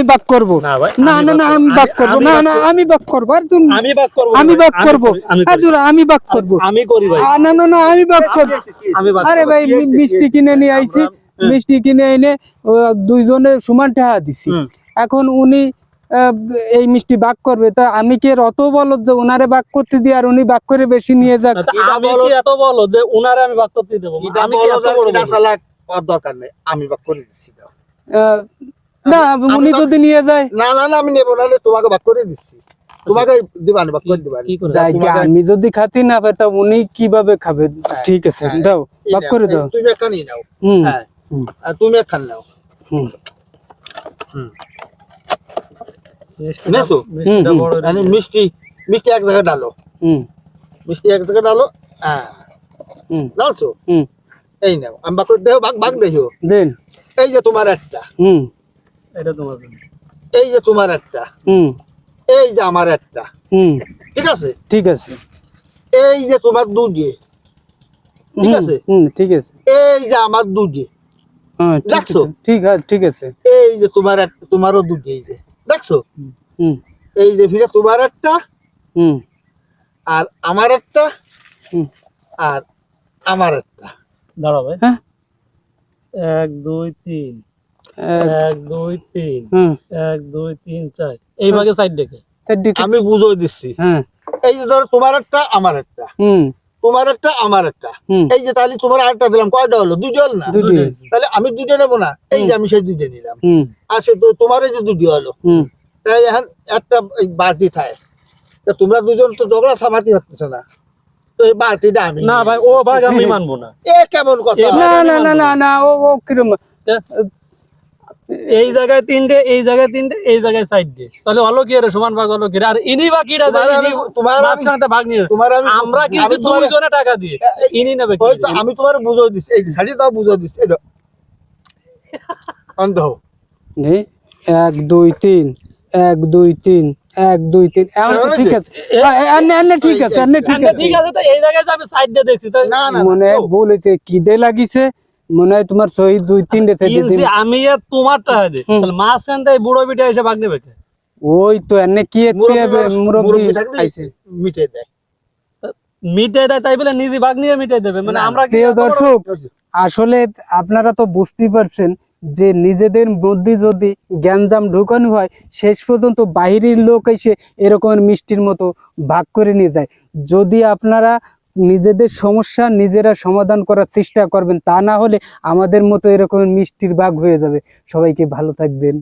আমি বাক করব না না না আমি বাক করব না না আমি বাক করব আর তুমি আমি বাক করব আমি বাক করব আমি করি ভাই না না না আমি বাক করব আরে ভাই মিষ্টি কিনে নিয়ে আইছি মিষ্টি কিনে এনে দুইজনে সমান টাকা দিছি এখন উনি এই মিষ্টি বাক করবে তা আমি কি অত বলদ যে উনারে বাক করতে দিই আর উনি বাক করে বেশি নিয়ে যাক আমি কি এত বলো যে উনারে আমি বাক করতে দেব আমি কি এত বড় চালাক আর দরকার নেই আমি বাক করে দিচ্ছি দাও না উনি যদি নিয়ে যায় না না না আমি নেব না তোমাকে বাক করে দিচ্ছি তোমাকে দিবানি বাক করে দিবানি আমি যদি খাতি না পাই তা উনি কিভাবে খাবে ঠিক আছে দাও বাক করে দাও তুমি একখানি নাও হ্যাঁ আর তুমি একখান নাও নেছো মিষ্টি মিষ্টি এক জায়গায় ডালো মিষ্টি এক জায়গায় ডালো হ্যাঁ ডালছো এই নাও আমি বাক করে দেও বাক দেখো দেন এই যে তোমার একটা এটা তোমার এই যে তোমার একটা এই যে আমার একটা ঠিক আছে ঠিক আছে এই যে তোমার দুধে ঠিক আছে ঠিক আছে এই যে আমার দুধে দেখছো ঠিক আছে ঠিক আছে এই যে তোমার তোমারও দুধে এই যে দেখছো এই যে ফিরে তোমার একটা আর আমার একটা আর আমার একটা দাঁড়াও ভাই হ্যাঁ 1 2 3 1 2 3 1 2 3 4 এই ভাগে সাইড দেখে আমি বুঝিয়ে দিচ্ছি হ্যাঁ এই যে ধরো তোমার একটা আমার একটা তোমার একটা আমার একটা এই যে তাহলে তোমার আরেকটা দিলাম কয়টা হলো দুইটা হলো না তাহলে আমি দুইটা নেবো না এই যে আমি সেই দুইটা নিলাম আর সে তো তোমার এই যে দুটি হলো তাই এখন একটা বাড়তি থাকে তা তোমরা দুজন তো ঝগড়া থামাতে পারতেছ না তো এই বাড়তিটা আমি না ভাই ও ভাগ আমি মানবো না এ কেমন কথা না না না না না ও কিরম এই জায়গায় তিনটে এই জায়গায় তিনটে এই জায়গায় সাইড দিয়ে তাহলে হলো কি রে সমান ভাগ হলো কি আর ইনি বাকিরা তোমার মাঝখানে ভাগ নিয়ে আমরা কিছু দুইজনে টাকা দিয়ে ইনি নেবে ওই তো আমি তোমার বুঝিয়ে দিচ্ছি এই সাইডে দাও বুঝিয়ে দিচ্ছি এই দাও অন্ধ নে 1 2 3 1 2 3 1 2 3 এখন ঠিক আছে আন্নে ঠিক আছে আন্নে ঠিক আছে তো এই জায়গায় আমি সাইড দিয়ে দেখছি তো না না মনে বলেছে কি দে লাগিছে মনে হয় তোমার সহি 2 3 দে কিনছি আমি আর তোমারটা দে তাহলে মাঝখান থেকে বুড়ো বিটা এসে ভাগ নেবে ওই তো এনে কি মুরব্বি আইছে মিটে দেয় মিটে দেয় তাই বলে নিজে ভাগ নিয়ে মিটে দেবে মানে আমরা কি দর্শক আসলে আপনারা তো বুঝতেই পারছেন যে নিজেদের মধ্যে যদি গ্যাঞ্জাম ঢোকানো হয় শেষ পর্যন্ত বাইরের লোক এসে এরকম মিষ্টির মতো ভাগ করে নিয়ে যায় যদি আপনারা নিজেদের সমস্যা নিজেরা সমাধান করার চেষ্টা করবেন তা না হলে আমাদের মতো এরকম মিষ্টির ভাগ হয়ে যাবে সবাইকে ভালো থাকবেন।